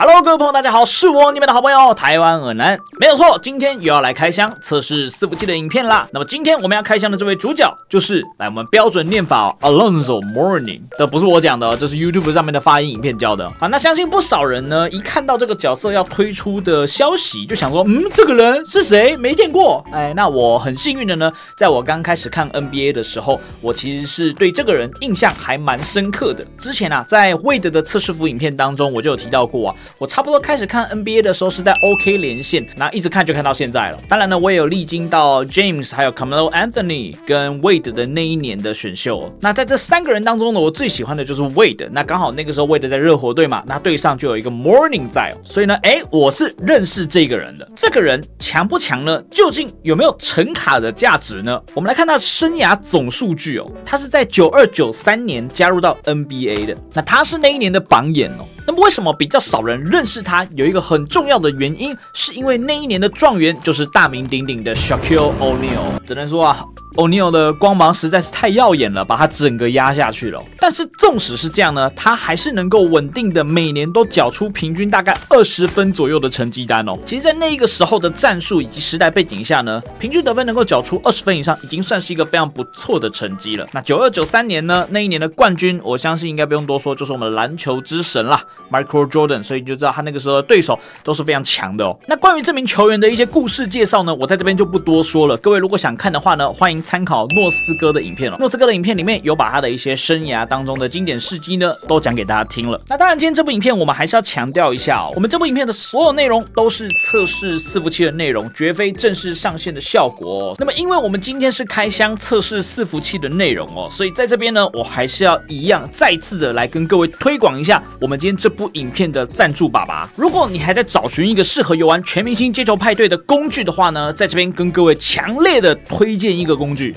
Hello， 各位朋友，大家好，是我你们的好朋友台湾耳男，没有错，今天又要来开箱测试伺服器的影片啦。那么今天我们要开箱的这位主角就是来我们标准念法Alonzo Mourning 的，不是我讲的，这是 YouTube 上面的发音影片教的。好，那相信不少人呢，一看到这个角色要推出的消息，就想说，这个人是谁？没见过。那我很幸运的呢，在我刚开始看 NBA 的时候，我其实是对这个人印象还蛮深刻的。之前啊，在 Wade 的测试服影片当中，我就有提到过啊。我差不多开始看 NBA 的时候是在 OK 连线，然后一直看就看到现在了。当然呢，我也有历经到 James 还有 Carmelo Anthony 跟 Wade 的那一年的选秀。那在这三个人当中呢，我最喜欢的就是 Wade。那刚好那个时候 Wade 在热火队嘛，那队上就有一个 Mourning 在，所以呢，我是认识这个人的。这个人强不强呢？究竟有没有成卡的价值呢？我们来看他的生涯总数据哦，他是在92-93年加入到 NBA 的，那他是那一年的榜眼哦。那么为什么比较少人认识他？有一个很重要的原因，是因为那一年的状元就是大名鼎鼎的 Shaquille O'Neal。只能说啊，O'Neal 的光芒实在是太耀眼了，把他整个压下去了。但是纵使是这样呢，他还是能够稳定的每年都缴出平均大概20分左右的成绩单哦。其实，在那一个时候的战术以及时代背景下呢，平均得分能够缴出20分以上，已经算是一个非常不错的成绩了。那92-93年呢，那一年的冠军，我相信应该不用多说，就是我们的篮球之神啦 ，Michael Jordan。所以就知道他那个时候的对手都是非常强的哦。那关于这名球员的一些故事介绍呢，我在这边就不多说了。各位如果想看的话呢，欢迎参考诺斯哥的影片了。诺斯哥的影片里面有把他的一些生涯当中的经典事迹呢，都讲给大家听了。那当然，今天这部影片我们还是要强调一下哦，我们这部影片的所有内容都是测试伺服器的内容，绝非正式上线的效果哦。那么，因为我们今天是开箱测试伺服器的内容哦，所以在这边呢，我还是要一样再次的来跟各位推广一下我们今天这部影片的赞助爸爸。如果你还在找寻一个适合游玩全明星街球派对的工具的话呢，在这边跟各位强烈的推荐一个工具。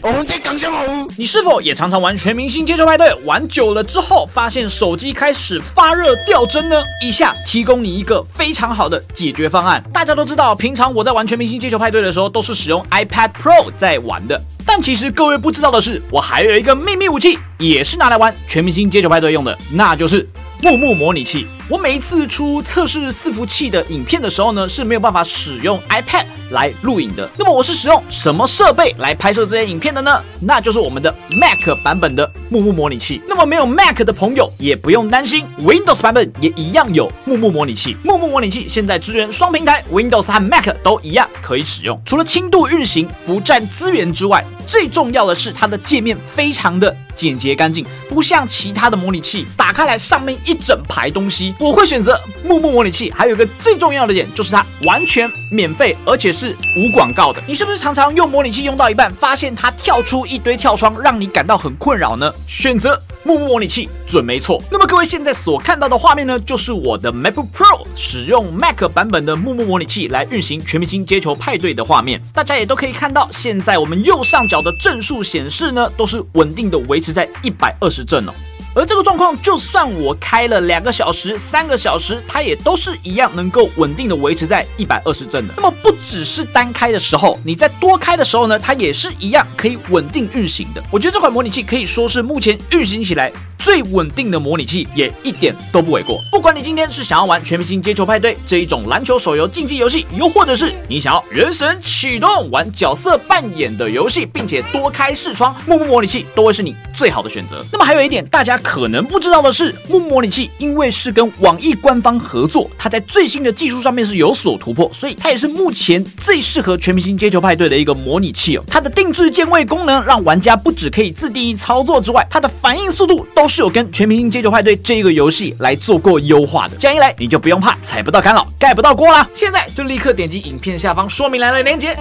你是否也常常玩全明星街球派对，玩久了之后发现手机开始发热掉帧呢？以下提供你一个非常好的解决方案。大家都知道，平常我在玩全明星街球派对的时候都是使用 iPad Pro 在玩的。但其实各位不知道的是，我还有一个秘密武器，也是拿来玩全明星街球派对用的，那就是木木模拟器。我每一次出测试伺服器的影片的时候呢，是没有办法使用 iPad 来录影的。那么我是使用什么设备来拍摄这些影片的呢？那就是我们的 Mac 版本的木木模拟器。那么没有 Mac 的朋友也不用担心 ，Windows 版本也一样有木木模拟器。木木模拟器现在支援双平台 ，Windows 和 Mac 都一样可以使用。除了轻度运行、不占资源之外，最重要的是它的界面非常的简洁干净，不像其他的模拟器打开来上面一整排东西。我会选择木木模拟器，还有一个最重要的点就是它完全免费，而且是无广告的。你是不是常常用模拟器用到一半，发现它跳出一堆跳窗，让你感到很困扰呢？选择木木模拟器准没错。那么各位现在所看到的画面呢，就是我的 MacBook Pro 使用 Mac 版本的木木模拟器来运行全明星街球派对的画面。大家也都可以看到，现在我们右上角的帧数显示呢，都是稳定的维持在120帧哦。而这个状况，就算我开了2个小时、3个小时，它也都是一样能够稳定的维持在120帧的。那么不只是单开的时候，你在多开的时候呢，它也是一样可以稳定运行的。我觉得这款模拟器可以说是目前运行起来最稳定的模拟器，也一点都不为过。不管你今天是想要玩全明星街球派对这一种篮球手游竞技游戏，又或者是你想要原神启动玩角色扮演的游戏，并且多开视窗，木木模拟器都会是你最好的选择。那么还有一点大家可能不知道的是，木木模拟器因为是跟网易官方合作，它在最新的技术上面是有所突破，所以它也是目前最适合全明星街球派对的一个模拟器哦。它的定制键位功能让玩家不只可以自定义操作之外，它的反应速度都是有跟全明星街球派对这一个游戏来做过优化的。这样一来，你就不用怕踩不到干扰、盖不到锅啦。现在就立刻点击影片下方说明栏的链接。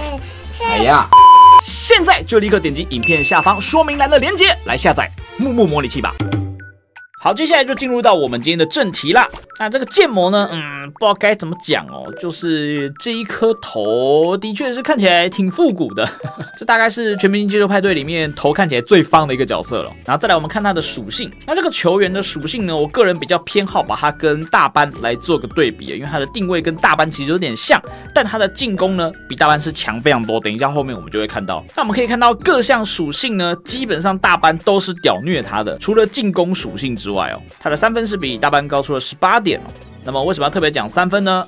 现在就立刻点击影片下方说明栏的链接来下载木木模拟器吧。好，接下来就进入到我们今天的正题啦。那这个建模呢，不知道该怎么讲哦，就是这一颗头的确是看起来挺复古的，这大概是全明星街球派对里面头看起来最方的一个角色了。然后再来我们看它的属性，那这个球员的属性呢，我个人比较偏好把它跟大班来做个对比，因为它的定位跟大班其实有点像，但它的进攻呢比大班是强非常多。等一下后面我们就会看到。那我们可以看到各项属性呢，基本上大班都是屌虐它的，除了进攻属性之外哦，它的3分是比大班高出了18点哦。那么为什么要特别讲3分呢？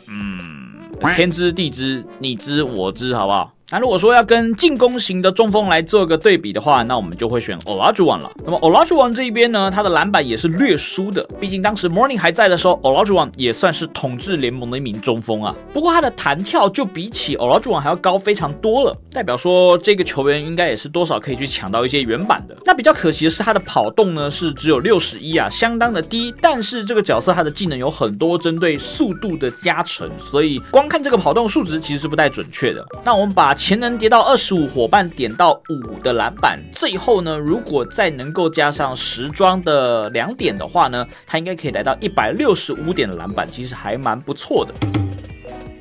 天知地知，你知我知，好不好？那如果说要跟进攻型的中锋来做个对比的话，那我们就会选 Olajuwon 了。那么 Olajuwon 这一边呢，他的篮板也是略输的，毕竟当时 Mourning 还在的时候 ，Olajuwon 也算是统治联盟的一名中锋啊。不过他的弹跳就比起 Olajuwon 还要高非常多了，代表说这个球员应该也是多少可以去抢到一些原版的。那比较可惜的是他的跑动呢是只有61啊，相当的低。但是这个角色他的技能有很多针对速度的加成，所以光看这个跑动数值其实是不太准确的。那我们把潜能叠到25，伙伴点到5的篮板，最后呢，如果再能够加上时装的2点的话呢，他应该可以来到165点的篮板，其实还蛮不错的。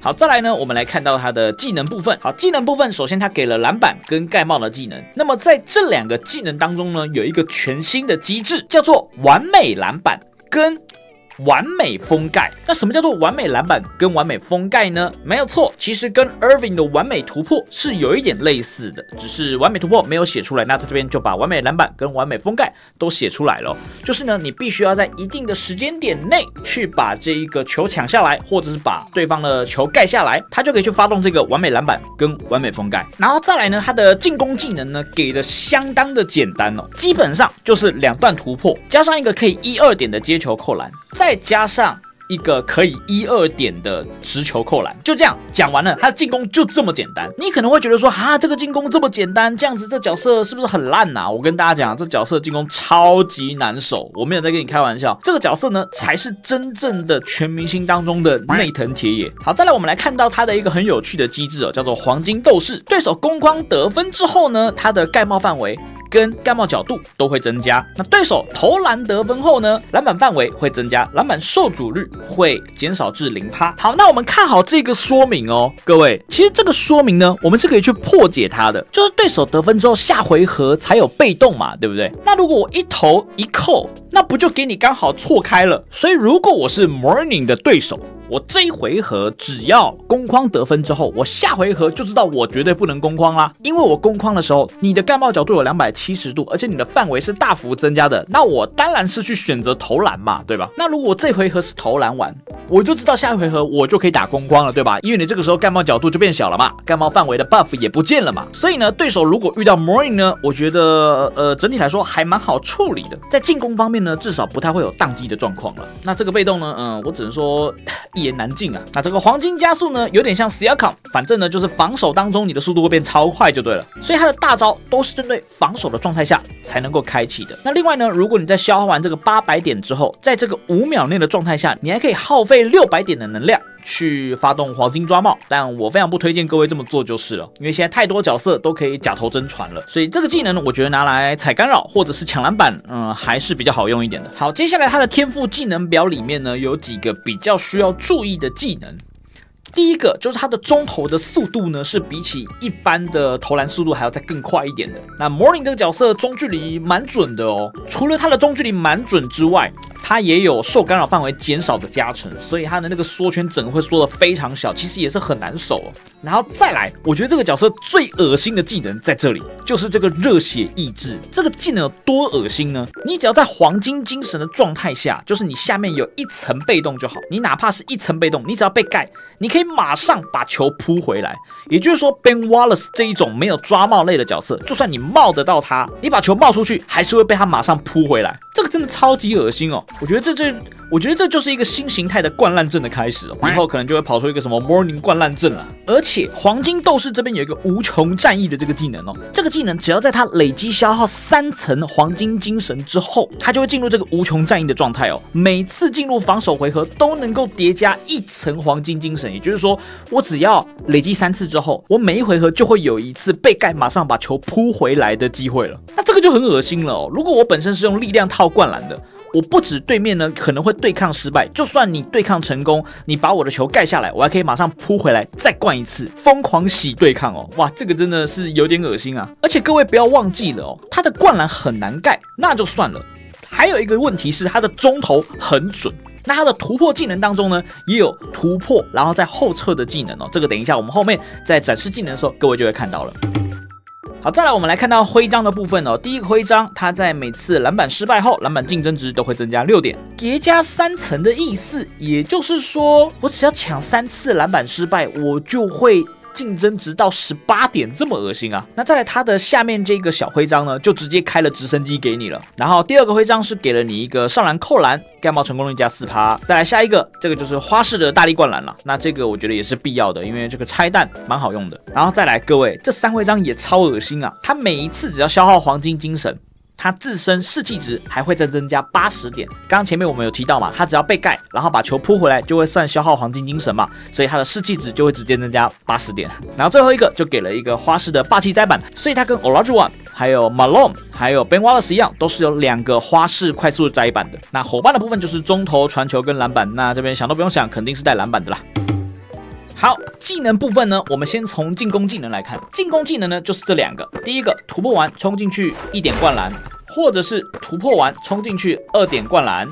好，再来呢，我们来看到他的技能部分。好，技能部分，首先他给了篮板跟盖帽的技能。那么在这2个技能当中呢，有一个全新的机制，叫做完美篮板跟完美封盖。那什么叫做完美篮板跟完美封盖呢？没有错，其实跟 Irving 的完美突破是有一点类似的，只是完美突破没有写出来，那在这边就把完美篮板跟完美封盖都写出来了。就是呢，你必须要在一定的时间点内去把这一个球抢下来，或者是把对方的球盖下来，他就可以去发动这个完美篮板跟完美封盖。然后再来呢，他的进攻技能呢给的相当的简单哦，基本上就是2段突破，加上一个可以1-2点的接球扣篮，再加上一个可以1-2点的直球扣篮，就这样讲完了，他的进攻就这么简单。你可能会觉得说，这个进攻这么简单，这样子这角色是不是很烂啊？我跟大家讲，这角色进攻超级难守，我没有在跟你开玩笑。这个角色呢，才是真正的全明星当中的内藤铁也。好，再来我们来看到他的一个很有趣的机制哦，叫做黄金斗士。对手攻框得分之后呢，他的盖帽范围跟盖帽角度都会增加。那对手投篮得分后呢，篮板范围会增加，篮板受阻率会减少至0%。好，那我们看好这个说明哦，各位，其实这个说明呢，我们是可以去破解它的，就是对手得分之后下回合才有被动嘛，对不对？那如果我一投一扣，那不就给你刚好错开了？所以如果我是 Mourning 的对手，我这一回合只要攻框得分之后，我下回合就知道我绝对不能攻框啦，因为我攻框的时候，你的盖帽角度有270度，而且你的范围是大幅增加的，那我当然是去选择投篮嘛，对吧？那如果我这回合是投篮完，我就知道下一回合我就可以打攻框了，对吧？因为你这个时候盖帽角度就变小了嘛，盖帽范围的 buff 也不见了嘛，所以呢，对手如果遇到 Mourning 呢，我觉得整体来说还蛮好处理的，在进攻方面呢，至少不太会有宕机的状况了。那这个被动呢，我只能说一言难尽啊。那这个黄金加速呢，有点像 Siakam， 反正呢就是防守当中你的速度会变超快就对了。所以他的大招都是针对防守的状态下才能够开启的。那另外呢，如果你在消耗完这个800点之后，在这个5秒内的状态下，你还可以耗费600点的能量去发动黄金抓帽，但我非常不推荐各位这么做就是了，因为现在太多角色都可以假投真传了，所以这个技能呢，我觉得拿来踩干扰或者是抢篮板，还是比较好用一点的。好，接下来他的天赋技能表里面呢，有几个比较需要注意的技能。第一个就是他的中投的速度呢，是比起一般的投篮速度还要再更快一点的。那 Mourning 这个角色中距离蛮准的哦，除了他的中距离蛮准之外，他也有受干扰范围减少的加成，所以他的那个缩圈整个会缩得非常小，其实也是很难守哦。然后再来，我觉得这个角色最恶心的技能在这里，就是这个热血意志。这个技能有多恶心呢？你只要在黄金精神的状态下，就是你下面有1层被动就好，你哪怕是1层被动，你只要被盖，你可以马上把球扑回来。也就是说 Ben Wallace 这一种没有抓帽类的角色，就算你帽得到他，你把球帽出去，还是会被他马上扑回来。这个真的超级恶心哦！我觉得这就是一个新形态的灌篮阵的开始哦，以后可能就会跑出一个什么 Mourning 灌篮阵了。而且黄金斗士这边有一个无穷战役的这个技能哦，这个技能只要在他累积消耗3层黄金精神之后，他就会进入这个无穷战役的状态哦。每次进入防守回合都能够叠加1层黄金精神，也就是说，我只要累积3次之后，我每一回合就会有1次被盖马上把球扑回来的机会了。那这个就很恶心了哦。如果我本身是用力量套灌篮的，我不止对面呢可能会对抗失败，就算你对抗成功，你把我的球盖下来，我还可以马上扑回来再灌1次，疯狂洗对抗哦！哇，这个真的是有点恶心啊！而且各位不要忘记了哦，他的灌篮很难盖，那就算了，还有一个问题是他的中投很准。那他的突破技能当中呢，也有突破然后再后撤的技能哦，这个等一下我们后面在展示技能的时候，各位就会看到了。好，再来我们来看到徽章的部分哦。第一个徽章，它在每次篮板失败后，篮板竞争值都会增加6点，叠加3层的意思，也就是说，我只要抢3次篮板失败，我就会竞争值到18点，这么恶心啊！那再来它的下面这个小徽章呢，就直接开了直升机给你了。然后第二个徽章是给了你一个上篮扣篮，盖帽成功率加4%。再来下一个，这个就是花式的大力灌篮了。那这个我觉得也是必要的，因为这个拆弹蛮好用的。然后再来各位，这3徽章也超恶心啊！它每一次只要消耗黄金精神，它自身士气值还会再增加80点。刚刚前面我们有提到嘛，它只要被盖，然后把球扑回来，就会算消耗黄金精神嘛，所以它的士气值就会直接增加80点。然后最后一个就给了一个花式的霸气摘板，所以它跟 Olajuwon 还有 Malone 还有 Ben Wallace 一样，都是有2个花式快速摘板的。那伙伴的部分就是中投、传球跟篮板，那这边想都不用想，肯定是带篮板的啦。好，技能部分呢，我们先从进攻技能来看。进攻技能呢，就是这2个。第一个，突破完冲进去1点灌篮，或者是突破完冲进去2点灌篮。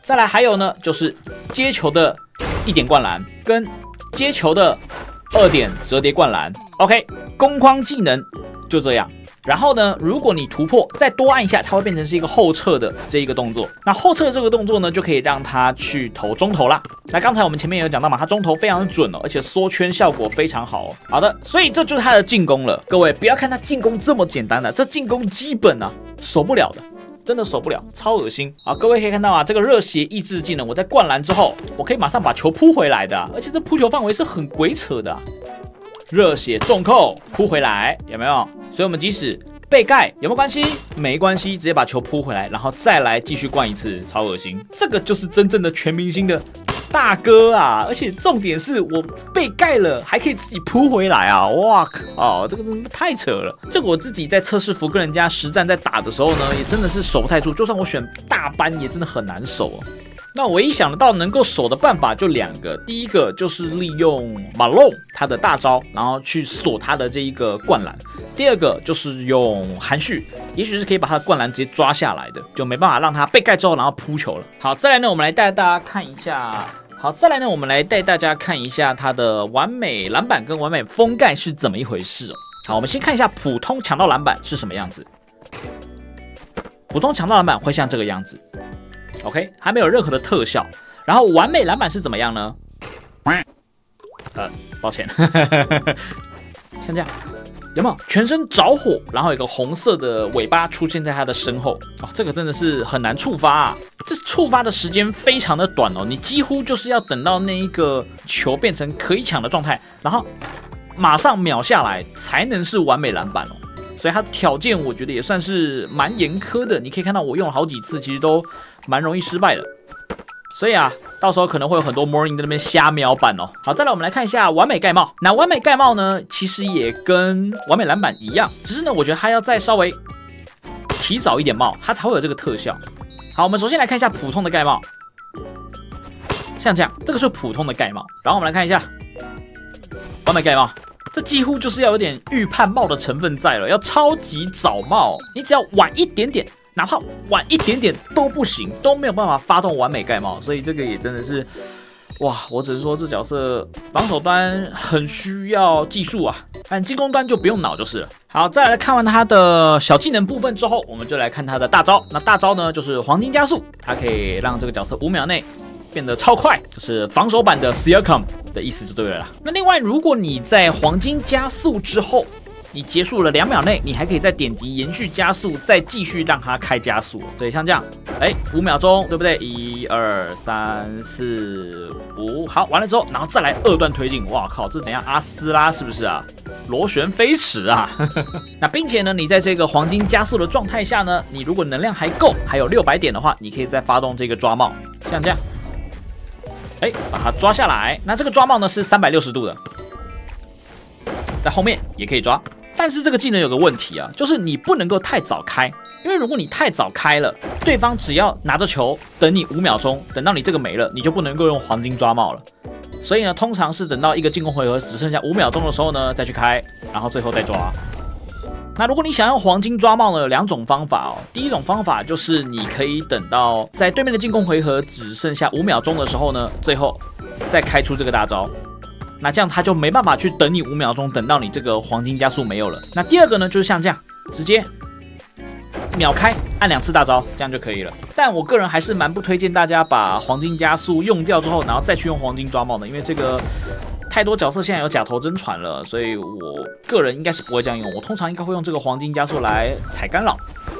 再来还有呢，就是接球的1点灌篮，跟接球的2点折叠灌篮。OK， 攻框技能就这样。然后呢，如果你突破再多按一下，它会变成是一个后撤的这一个动作。那后撤这个动作呢，就可以让它去投中投啦。那刚才我们前面有讲到嘛，它中投非常的准哦，而且缩圈效果非常好哦。好的，所以这就是它的进攻了。各位不要看它进攻这么简单的，这进攻基本啊守不了的。真的守不了，超恶心啊！各位可以看到啊，这个热血抑制技能，我在灌篮之后，我可以马上把球扑回来的，而且这扑球范围是很鬼扯的。热血重扣扑回来，有没有？所以我们即使被盖有没有关系？没关系，直接把球扑回来，然后再来继续灌一次，超恶心。这个就是真正的全明星的大哥啊！而且重点是我被盖了，还可以自己扑回来啊！哇靠，这个真的太扯了。这个我自己在测试服跟人家实战在打的时候呢，也真的是守不太住。就算我选大班，也真的很难守哦。那唯一想得到能够守的办法就2个，第一个就是利用马龙他的大招，然后去锁他的这一个灌篮；第二个就是用含蓄，也许是可以把他的灌篮直接抓下来的，就没办法让他被盖之后然后扑球了。好，再来呢，我们来带大家看一下。他的完美篮板跟完美封盖是怎么一回事哦。好，我们先看一下普通抢到篮板是什么样子。普通抢到篮板会像这个样子。OK， 还没有任何的特效。然后完美篮板是怎么样呢？抱歉，像这样，有没有全身着火，然后有一个红色的尾巴出现在他的身后？哦，这个真的是很难触发啊！这触发的时间非常的短哦，你几乎就是要等到那一个球变成可以抢的状态，然后马上秒下来才能是完美篮板哦。所以它条件我觉得也算是蛮严苛的。你可以看到我用了好几次，其实都蛮容易失败的。所以啊，到时候可能会有很多 Morning 在那边瞎瞄板哦。好，再来我们来看一下完美盖帽。那完美盖帽呢，其实也跟完美篮板一样，只是呢，我觉得它要再稍微提早一点帽，它才会有这个特效。好，我们首先来看一下普通的盖帽，像这样，这个是普通的盖帽。然后我们来看一下完美盖帽。这几乎就是要有点预判帽的成分在了，要超级早帽，你只要晚一点点，哪怕晚一点点都不行，都没有办法发动完美盖帽，所以这个也真的是，哇，我只能说这角色防守端很需要技术啊，但进攻端就不用脑就是了。好，再来看完他的小技能部分之后，我们就来看他的大招。那大招呢，就是黄金加速，它可以让这个角色5秒内变得超快，就是防守版的 Siakam 的意思就对了啦。那另外，如果你在黄金加速之后，你结束了2秒内，你还可以再点击延续加速，再继续让它开加速。所以像这样，5秒钟，对不对？1、2、3、4、5，好，完了之后，然后再来2段推进。哇靠，这怎样？阿斯拉是不是啊？螺旋飞驰啊！那并且呢，你在这个黄金加速的状态下呢，你如果能量还够，还有600点的话，你可以再发动这个抓帽，像这样。把它抓下来。那这个抓帽呢是360度的，在后面也可以抓。但是这个技能有个问题啊，就是你不能够太早开，因为如果你太早开了，对方只要拿着球等你5秒钟，等到你这个没了，你就不能够用黄金抓帽了。所以呢，通常是等到一个进攻回合只剩下5秒钟的时候呢，再去开，然后最后再抓。那如果你想用黄金抓帽呢，有2种方法哦。第一种方法就是你可以等到在对面的进攻回合只剩下5秒钟的时候呢，最后再开出这个大招。那这样他就没办法去等你5秒钟，等到你这个黄金加速没有了。那第二个呢，就是像这样，直接秒开，按2次大招，这样就可以了。但我个人还是蛮不推荐大家把黄金加速用掉之后，然后再去用黄金抓帽的，因为这个太多角色现在有假头真传了，所以我个人应该是不会这样用。我通常应该会用这个黄金加速来踩干扰，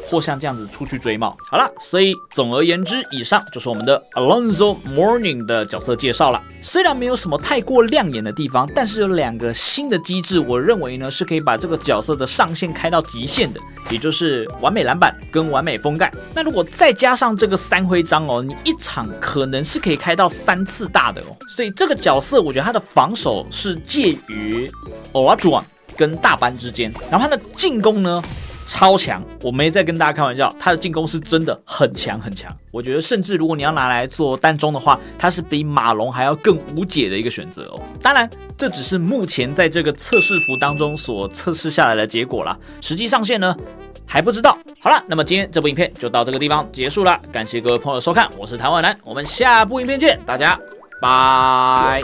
或像这样子出去追帽。好了，所以总而言之，以上就是我们的 Alonzo Mourning 的角色介绍了。虽然没有什么太过亮眼的地方，但是有2个新的机制，我认为呢是可以把这个角色的上限开到极限的，也就是完美篮板跟完美封盖。那如果再加上这个3徽章哦，你一场可能是可以开到3次大的哦。所以这个角色我觉得他的防守是介于 Olajuwon 跟大班之间，然后他的进攻呢超强，我没在跟大家开玩笑，他的进攻是真的很强很强。我觉得甚至如果你要拿来做单中的话，他是比马龙还要更无解的一个选择哦。当然，这只是目前在这个测试服当中所测试下来的结果啦，实际上线呢还不知道。好了，那么今天这部影片就到这个地方结束了，感谢各位朋友的收看，我是台湾男，我们下部影片见，大家拜。